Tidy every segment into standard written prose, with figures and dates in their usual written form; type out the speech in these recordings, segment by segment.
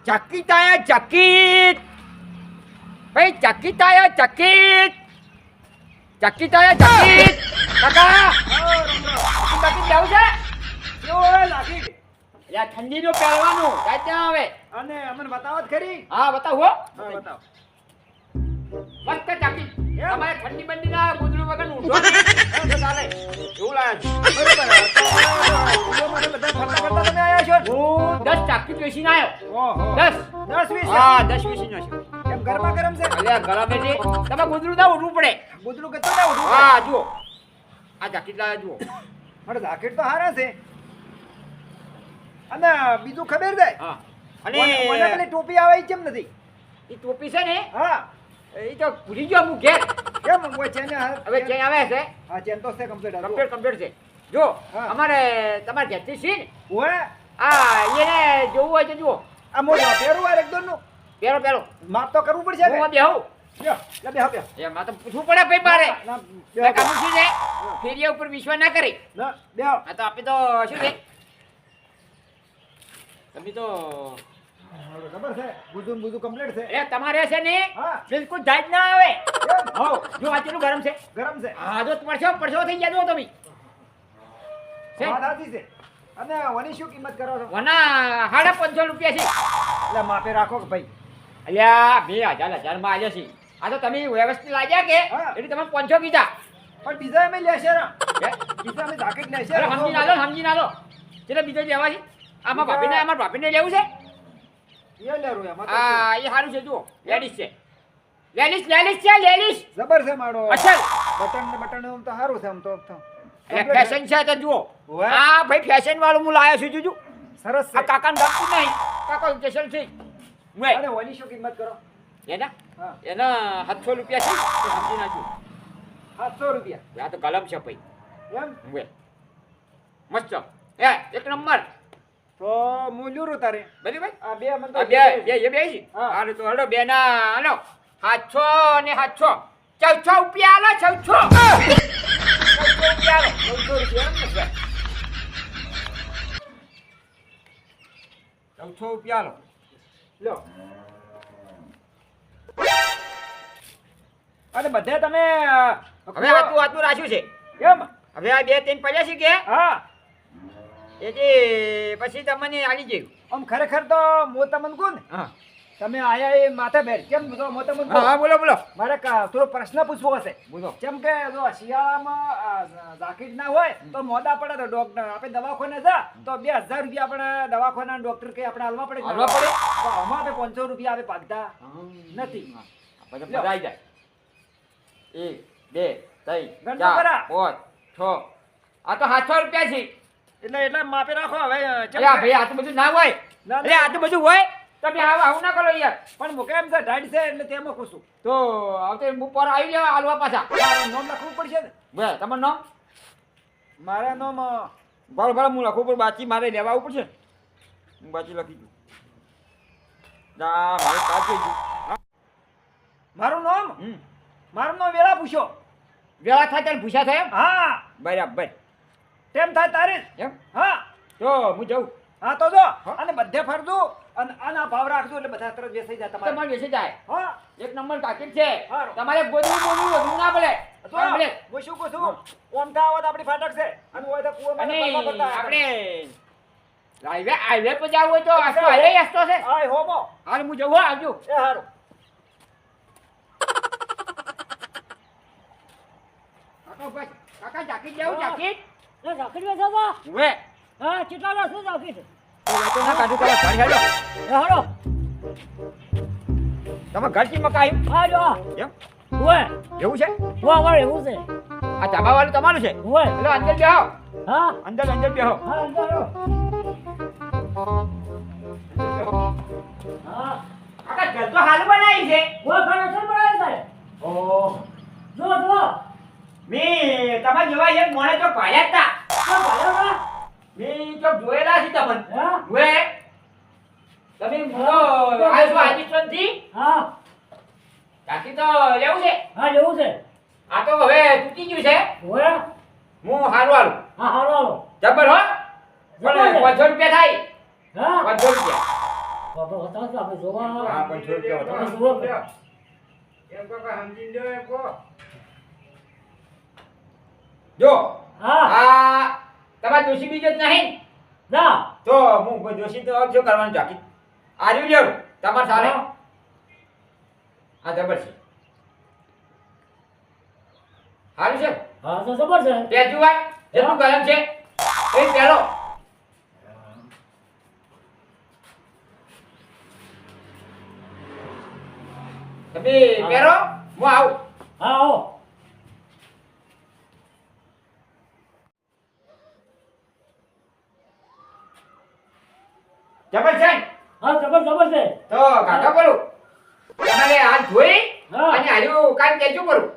ચકીત આયા ચકીત ભાઈ ચકીત આયા ચકીત ચકીત આયા ચકીત કાકા ચકીત જાવ છે કેવો લાગી યા ઠંડીનું પહેરવાનું કાઈ ત્યાં આવે અને અમને બતાવત ખરી હા બતાવો હા બતાવ મસ્ત ચકીત તમારે ઠંડી બંડી ના ગુદડું વગર ઉઠો તો ચાલે એવું લાગે બરોબર તો બધા ફરતા ફરતા તમે આયા છો હું 10 ચકીત વેચીને આવ્યો ઓહો 10 10-20 હા 10 વેચીને આવ્યો કેમ ગરમા ગરમ છે અલ્યા ગરમ છે તમે ગુદડું ના ઉઠવું પડે ગુદરું કે તો ના ઉઠું હા જુઓ આ ચકીત લાયા જુઓ મારે જાકેટ તો હારા છે અને બીજું ખબર છે હા અને મને પેલી ટોપી આવે ઈ કેમ નથી એ ટોપી છે ને હા એ તો ભૂલી ગયો હું ઘેર કેમ હું ચેન હવે ચેન આવે છે હા ચેન તો છે કમ્પ્લીટ કમ્પ્લીટ છે જો હા. અમારે તમારે ઘેરથી છે ને ઓએ આ એને જોવું હોય તો જુઓ આ મોજો પહેરું આ એકદમ નું પેલો પેલો માપ તો કરવું પડશે ને હું બેહું લ્યો લે બેહો બેહો એમાં તો પૂછવું પડે ભાઈ મારે ના બેહો કામ શું છે ફેરિયા ઉપર વિશ્વાસ ના કરી ના બેહો આ તો આપણે તો શું છે તમે તો ખબર છે બધું કમ્પ્લીટ છે એ તમારે છે ને હા. બિલકુલ જાજ ના આવે કેમ? હો જો આ કેટલું ગરમ છે ગરમ છે હા જો પરસો થઈ ગયા જો તમે છે વાત સાચી છે અને ઓની શું કિંમત કરો છો વના 550 રૂપિયા છે એટલે માપે રાખો કે ભાઈ અલ્યા 2000 માં આલ્યા છે આ તો તમે વ્યવસ્થિત લાગ્યા કે હા. એટલે તમે 500 કીધા પણ બીજા અમે લેશે ને હે? બીજા અમે જાકેટ લેશે અરે સમજી ના લો એટલે બીજો લેવા છે આમાં ભાભીને લેવું છે એ લેરું એમાં તો આ એ સારું છે જુઓ લેડીઝ છે લેડીઝ જબર છે મારો અસલ બટન આમ તો સારું છે આમ તો એટલે ફેશન છે તો જુઓ ઓવે. હા ભાઈ ફેશન વાળું હું લાયો છું જોજો સરસ આ છે કાકાને ગમતું નહીં કાકા ફેશન છે અને ઓની શું કિંમત કરો એના હા એના 700 રૂપિયા છે તો સમજી નાખજો 700 રૂપિયા આ તો ગલમ છે ભાઈ એમ વે મસ્ત એ એક નંબર તો મૂલ્યું તારે બધી ભાઈ આ બે મને તો આ બે એ બે છે હા. હારું તો હડો બે ના હાલો 700 ને 700 1400 રૂપિયા આલો 1400 1400 રૂપિયા આલો 1400 રૂપિયા એમ ને 1400 રૂપિયા આલો લ્યો અને બધે તમે હવે આટલું રાખ્યું છે કેમ હવે આ બે ત્રણ પડ્યા છે કે હા એટલે પછી તમને આલી જયું આમ ખરેખર તો હું તમને કહું ને હા તમે આયા એ માથે બેર કેમ તો હું તમને કહું હા બોલો મારે થોડો પ્રશ્ન પૂછવો હશે બોલો કેમ કે જો શિયાળામાં જાકીટ ના હોય તો મોડા પડે તો ડોક્ટર આપણે દવાખાને જા તો 2000 રૂપિયા આપણે દવાખાના ડોક્ટર કે આપણે હાલવા પડે હાલવા પડે? તો આમાં આપણે 500 રૂપિયા આપણે પાકતા નથી પછી ભરાઈ જાય 1 2 3 ગણતો ખરા? 4 5 6 આ તો 700 રૂપિયા છે એટલે માપે રાખો હવે અરે આ ભાઈ આ તો બધું ના હોય ના, અરે આ તો બધું હોય તો બે આવું ના કરો યાર પણ મુકે એમ છે ઢાઢ છે એટલે તેમાં પૂછું તો આવતે હું પર આવી જાવ હાલવા પાછા તારું નામ લખવું પડશે ને બે તમારું નામ મારા નામ બરાબર હું લખું પણ બાકી મારે લેવા આવવું પડશે હું બાકી લખી દઉં ના મારે સાચું ગયું મારું નામ હમ મારું નામ વેળા પૂછો વેળા થાય ત્યારે ભૂસા થાય એમ હા બરાબર તેમ થાય તારે જ. એમ હા તો હું જાઉં હા તો જો હા. અને બધે ફરજો અને આના ભાવ રાખજો એટલે બધા તરત વેચાઈ જાય તમારે તમારે બેસી જાય હા એક નંબર કાકેટ છે હારું. તમારે ગોદવું વધુ ના પડે તો મળે. હું શું કહું છું ઓમ થા આવત આપણી ફાટક છે અને હોય તો કૂવામાં અને ફરવા ફરતા આપણે હાઈવે પર જવું હોય તો આસ્તો હાઈવે આસ્તો છે આય હોમો હાલ હું જવું હો, આવજો એ હારું કાકા જાકીટ જાવું જાકીટ એ જાકેટ વેચો છો? વે હા, કેટલા વેચો જાકેટ? તો વેચો ના કાઢું પેલા ઘર હેડો એ હાલો. તમે ઘર થી મકાઈ હા, જો આ. એમ ઓય, એવું છે ઓય, અમારે એવું છે. આ ધાબા વાળું તમારું છે ઓય. એટલે અંદર બેહો હા, અંદર બેહો હા, અંદર આવો. હા. કાકા ઘર તો હાલ બનાવી છે ઓય, ખાને છે બનાવે છે. ઓ જો, જો. મેં તમારા જેવા એક મોણે તો ભાડ્યા હતા આ ભાઈઓ ના. મેં તો જોયેલા છે તમને હા? વે તમે મોટો આજો આજીસ્વન થી હા, બાકી તો લેવું છે હા, એવું છે. આ તો હવે તૂટી ગયું છે ઓય. હું હારું હારું હા, હાલો, હાલો. જબર હો જબર છે. પણ 500 રૂપિયા થાય હા, 500 રૂપિયા બાપા બતાવો તો આપણે જોવા હા, પણ થોડું કહેવો તો. તમે જુઓ કે. એમ કહો કે સમજી લ્યો એમ કહો. જો હા આ તમારે દોષી બીજો જ નહીં ના તો હું કોઈ દોષી તો શું કરવાનું ચાકી આર્યું લેવું તમારે સારે આ જબર છે સારું છે હા તો ખબર છે પેજુ વાત જેટલું ગરમ છે એ પહેલો તમે પહેરો હું આવું હા આવો જબર છે હા જબર છે તો કાકા બોલું તમારે હાથ ધોઈ હા. અને હાર્યું કામ કેજું કરું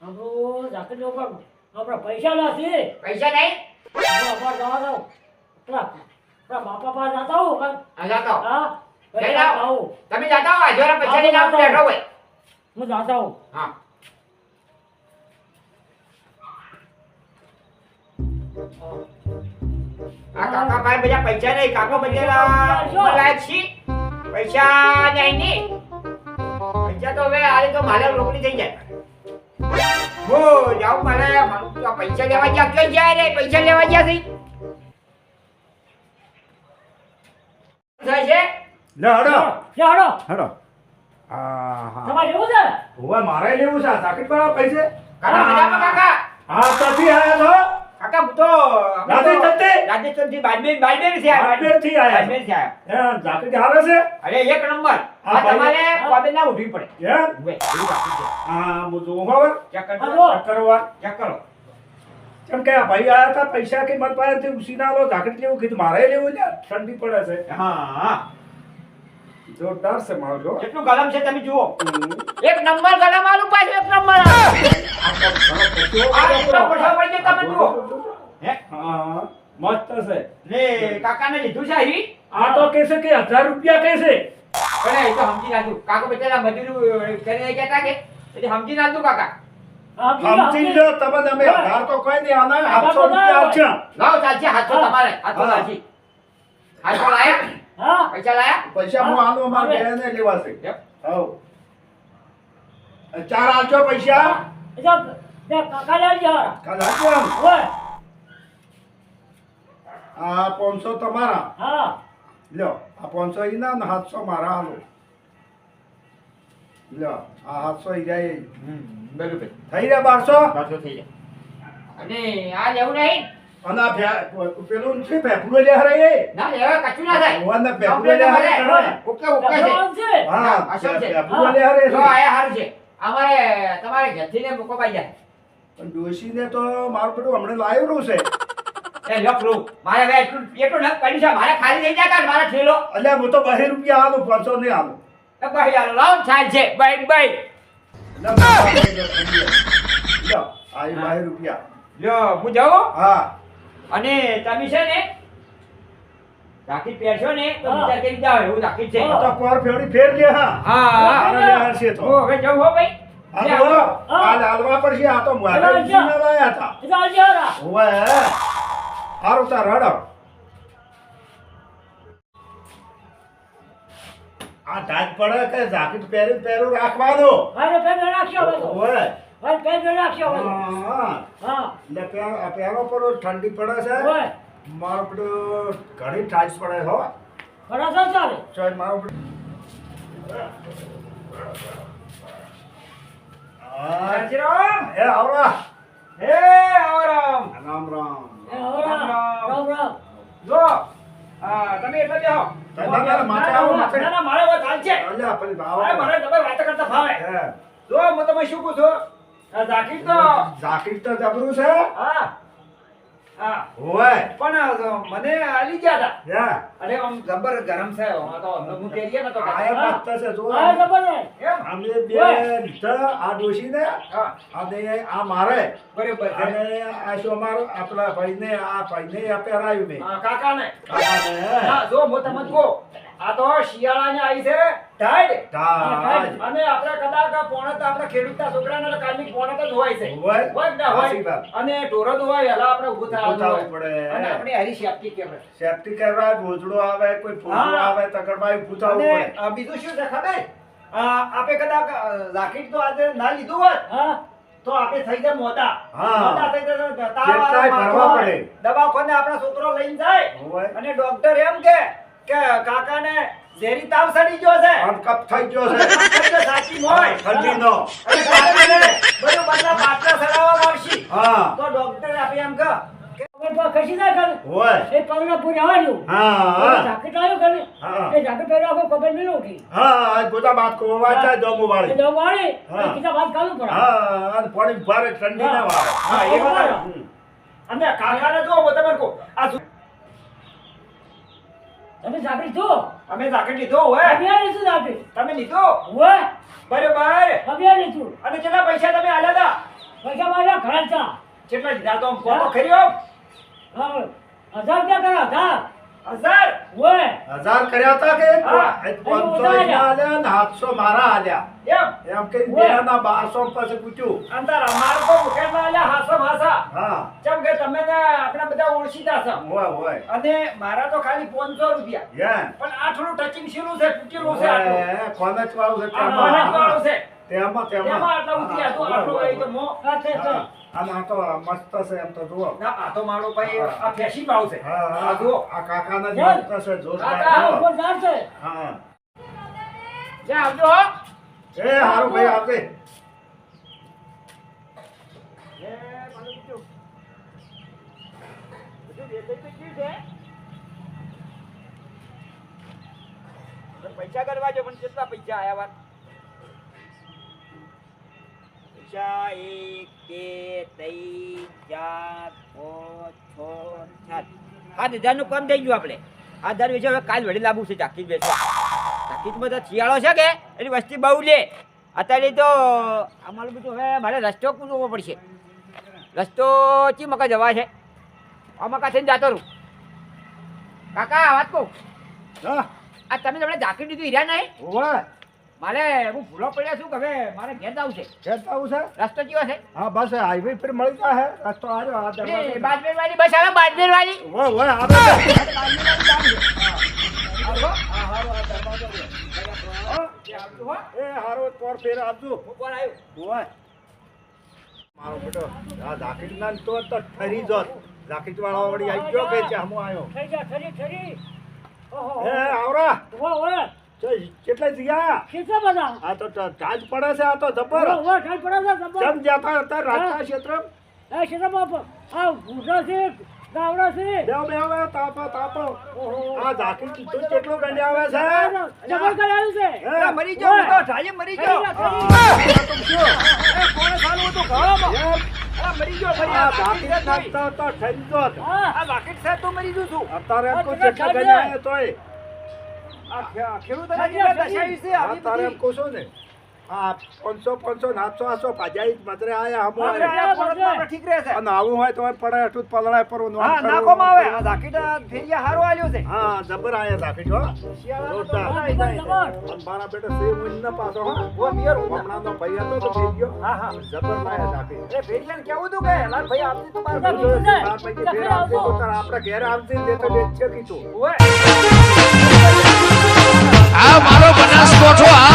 આપણું જાકેટ ઉપર આપણા પૈસા નથી પૈસા નહીં બાપા જવા દો પેલા બાપા પાસે જતા હોઉં કાં? આ જાતા હો. હા જઈ પૈસા આવો. આવું તમે જાતા હો હજારો પૈસા લઈને આવો બેઠો હોય હું જાતા હોઉં હા આ કાકા પાસે બધા પૈસા નહીં કાકો બધા લાયક છી પૈસા નહીં ની પૈસા તો હવે આલે તો મારે રોકડી થઈ જાય હો જાઉં મારે મારું તો આ પૈસા લેવા ગયા ક્યાં જાય રે પૈસા લેવા ગયા છે થાય છે લે હડો લે હડો હડો હા હા તમારે જેવું છે હવે મારે લેવું છે આ જાકેટ પર પૈસે કાકા મજામાં કાકા હા ત્યાંથી આયા છો કાકા હું તો રાજસ્થાનથી બાડમેર છે બાડમેરથી આયા છો. બાડમેરથી આયા એ જાકેટ હારે છે અરે એક નંબર હા, આ તમારે ભાઈ. કોબે ના ઉઠવી પડે એમ ઉભે, એવું રાખવું છે. હા હું જોઉં હવે ચેક હા, કરજો જો. કરવા ચેક કરો કેમ કે આ ભાઈ આયા હતા પૈસા કે મારી પાસેથી ઉછીના લો જાકેટ લેવું કીધું મારે લેવું છે ઠંડી પડે છે હા હા જોરદાર છે મારો જો કેટલું ગરમ છે તમે જુઓ એક નંબર ગરમ આલુ પાછું એક નંબર આ પૂરો પૈસા પડી ગયા તમે જુઓ હે હા મસ્ત છે ને કાકાને લીધું છે અહીં આ તો કહેશે કે 1000 રૂપિયા કહેશે પણ એ તો સમજી નાખ્યું કાકો બેચારા મજૂરી કરી ગયા હતા કે એટલે સમજી નાખ્યું કાકા સમજી લો તમે 1000 તો કોઈ નહીં આના 800 રૂપિયા આવશે લાવો ચાલશે હાથો હા. તમારે હાથો હા. ચાલશે હાથો લાયા હા પૈસા લાયા પૈસા હું આનો મારે બેને લેવા છે Yep. હવ ચાર આલજો પૈસા કાકા લે જા કાલ આપો આમ. ઓય આ 500 તમારા હા લ્યો આ 500 ઈના ને 700 મારા હાલો લ્યો આ 700 ઈ જાય બરોબર થઈ રહ્યા 1200 પાછો થઈ જાય અને આ લેવું નહીં અને આ પેલું છે ભેફું લે હરે એ ના લેવા કશું ના થાય ઓને ભેફું લે હરે કણે. ઓકે ઓકે છે કાકા છે હા અસલ છે. ભેફું લે હરે જો આયા હારું છે અમારે તમારે ઘરથી ને મૂકો પાઈ જાય પણ ડોશીને તો મારું બધું હમણાં લાવ્યું છે એ લફરું મારે હવે એટલું નખ પડી છે મારે ખાલી થઈ જાય કાઢ મારા ઠેલો અલ્યા હું તો 2 રૂપિયા હાલું 500 નહીં હાલું તો ભાઈ યાર લાવ થાય છે બાય બાય લ્યો આ 2 રૂપિયા લ્યો હું જાઉં હા અને તમે છે ને રાખી પહેરશો ને તો હા. વિચાર કરી જાવ એવું રાખી છે હા. તો પર ફેવડી ફેર લે હા હા મારે લે હશે તો હું હવે જવું હો ભાઈ આ લે, તો આવો. કાલ હાલવા પડશે આ તો મારે ચાલો, ઉછીના લાયા હતા ચાલ જા ઓવે હારું તાર હડો આ ધાજ પડે કે જાકેટ પહેરું રાખવાનો ભાઈ પેન રાખ્યો ભાઈ ઓવે ભાઈ પેન રાખ્યો ભાઈ હા હા એટલે પહેરો પર ઠંડી પડે છે ઓય મારો બધું ઘણી ઠાઈસ પડે હો બરાબર ચાલે ચાલ મારો બધું હા રાજીરામ એ આવરા હે આવરામ રામ રામ એ હોરા રામ રામ જો તમે એટલે બેહો ના, ના, માથે આવો, માથે. ના ના મારે વાત ચાલશે અલ્યા પેલી ભાવ અરે મારે ડબલ વાત કરતા ફાવે હે જો હું તમે શું કહું છું આ જાકીર તો જાકીટ તો જબરું છે હા હા ઓય પણ મને આલી ગયા હતા યા અરે આમ જબર ગરમ છે આમાં તો હું પહેરીએ ને તો આયા બાત છે જો હા જબર ને એમ અમે બે લીધા આ ડોશીને હા અને આ મારે બરોબર છે અને આ શું અમારો આપણા ભાઈને આ ભાઈને આ પહેરાયું મેં હા, કાકાને કાકાને. હા જો હું તમને કહું આ તો શિયાળાની આવી છે ઢાઢ. ઢાઢ. અને આપણે કદાચ પોણત આપણે ખેડૂતના છોકરાને કાલની પોણત જ હોય છે. હોય? હોય કે ના સાચી હોય? વાત. અને ઢોરો તો હોય વહેલા આપણે ઊભું ઊભું થવાનું થવું હોય. પડે. અને આપણે હારી સેફટી કહેવાય. સેફટી કહેવાય, ભોજડો આવે, કોઈ ફૂગો હા. આવે, તગડમાં ઊભું થવું અને પડે. બીજું શું છે ખબર? આપણે કદાચ જાકીટ તો આજે ના લીધું હોત હા તો આપણે થઈ જાય મોટા. હા. મોટા થઈ જાય તો તાવ કેટલાય આવે, ભરવા માથું પડે. આવે. દવાખાને આપણા છોકરો લઈને જાય હોય. અને ડોક્ટર એમ કે કાકાને ઝેરી તાવ સડી ગયો છે. આમ કપ થઈ ગયો છે. એટલે સાચી હોય. ઠંડીનો. અને કાકાને બધું બદલા પાટલા સડાવવામાં આવશે. હા. તો ડોક્ટર આપે એમ કે હવે તો કશી ના કરે હોય. એ પગના પૂરી આવવાનું હા. જાકેટ આવ્યો કરે હા. એ જાકેટ પહેરવા આખો ખબર નહીં ઉઠી હા, આજ બધા બાત કો વાંચા દોમો એ વાળી. દવા વાળી હા. કીધા વાત કાઢવું પડે હા, અને પાણી ભારે ઠંડી ના વાળે. હા, એ વાત હા. આવે. અને કાકાને જો હું તમને કહું આ તમે જાકેટ જો અમે જાકેટ લીધો હોય અભિયાન લીધું જાકેટ તમે લીધો હોય બરોબર. અભિયાન લીધું અને કેટલા પૈસા તમે આલ્યા હતા? પૈસા માર્યા ખર્ચા કેટલા લીધા તો આમ કહો ખરી હો. હા 1000 રૂપિયા કરો 1000. હોય 1000 કર્યા હતા કે હા. 500 એના આલ્યા ને 700 મારા આલ્યા. એમ એમ કઈ બેના 1200 પાસે પૂછ્યું. અંતર અમાર તો મુકેશમાં આલ્યા હાસો હાસા. હા. ચમ કે તમે ને આપણા બધા ઓળખીતા છો. હોય હોય. અને મારા તો ખાલી 500 રૂપિયા. યા. પણ આ થોડું ટચિંગ શીરું છે, તૂટેલું છે આટલું. એ કોનેટ વાળું છે આ તેમાં. કોનેટ વાળું છે. તેમાં તેમાં આટલા ઉતર્યા તો હા, આટલું હોય, હોય તો મો. હા છે છે હા. અને આ તો મસ્ત છે એમ તો જુઓ. ના આ તો મારો ભાઈ આ ફેશન ભાવ છે. હા, આ હા. જુઓ. આ કાકાના જ ચાલ. મસ્ત છે જોરદાર. કાકા, જુઓ. ઉપર જાર છે હા. જા આવજો હો. એ હારું ભાઈ આવજે. એ મારું બીજું. બધું વેચાઈ તો ગયું છે. પણ પૈસા કરવા જો પણ કેટલા પૈસા આયા વાત? પૈસા 1 2 3 4 5 6 7 7,000 નું કામ થઈ ગયું આપણે. 8,000 વેચે હવે કાલ વડી લાવવું છે જાકીટ વેચવા. જાકીટમાં તો શિયાળો છે કે એની વસ્તી બહુ લે. અત્યારે તો અમારું બધું હવે મારે રસ્તો પૂરવો પડશે. રસ્તો ચી મકા જવા છે આ મકા થઈને જાતો રહું. કાકા વાત કહું હા. આ તમે તમને જાકીટ દીધું હીરા નહીં હોય. મારે હું ભૂલો પડ્યા છું કે હવે મારે ઘેર જવું છે. ઘેર આવું છે? રસ્તો કેવો છે? હા બસ હાઈવે પર મળી જાય રસ્તો આવ્યો આ દરવાજો. બાજમેર વાળી બસ આવે બાજમેર વાળી. હોય હોય આવે છે. બાજમેર વાળી જાવું છે. આવો. હા હારું આ દરવાજો લે. હા. ત્યાં આવજો હો. એ હારું પોર ફેર આપજો. હું કોણ આવ્યું? હોય. મારો બેટો આ જાકીટ ના તો ઠરી જોત. જાકીટ વાળો વળી આવી ગયો કે ચામો આવ્યો. થઈ જા ઠરી ઓહો એ આવરા હોય કેટલા ગયા? કેટલા બધા આ તો ચાર્જ પડે છે આ તો જબર. હોય ઠાઈ પડે છે જમ જાતા હતા રાજના ક્ષેત્ર. એ શેરમાં આ ભૂસા છે ગાવડા છે બેવ બેવ તાપો તાપો. આ જાકીટ તો કેટલો ગંડ્યા આવે છે. જબર કરાયું છે હે, મરી ગયો હું તો ઢાળે મરી ગયો. આ તો શું? એ કોણે ખાલું હતું ઘરમાં? એમ, આ મરી ગયો મરી આ આ જાકીટ જાકીટ છે તોય. નાખતા તો ઠરી જોત. આ જાકીટ છે તો મરી ગયું છું. અત્યારે એમ કહું આ જેટલા તમે ગંડ્યા આવે તોય. આ ખેડૂતોને જે દશાવી છે આવી અત્યારે એમ બધી. કહું છું ને આ 500 500 700 800 ભાજાઈ મજરે આયા હમો આપણે આયા. આ પડતમાં આપણે ઠીક રહે છે. અને આવું હોય તો પડે એટલું જ પલળાય પર હા નાખવામાં આવે આ જાકીટ ફેરિયા હારો આલ્યો છે. હા જબર આયા જાકીટ હો. શિયાળામાં તો જોરદાર. મજા આવી જાય. અને મારા બેટા સેવ ઉઈન ન પાછો હો. ઓ મિયર ઉના. હમણાંનો ભાઈ હતો તો ભેગ ગયો. હા હા જબર લાયા જાકીટ. એ ફેરિયાને કેવું હતું કે લાલ ભાઈ આપની તો મારે બધા બધું બીજું બાર પૈકી ફેર આવશે તો તાર આપણે ઘેર આવશે ને તે તો લેટ છે કીધું. ઓય આ મારો બનાસકોઠો આ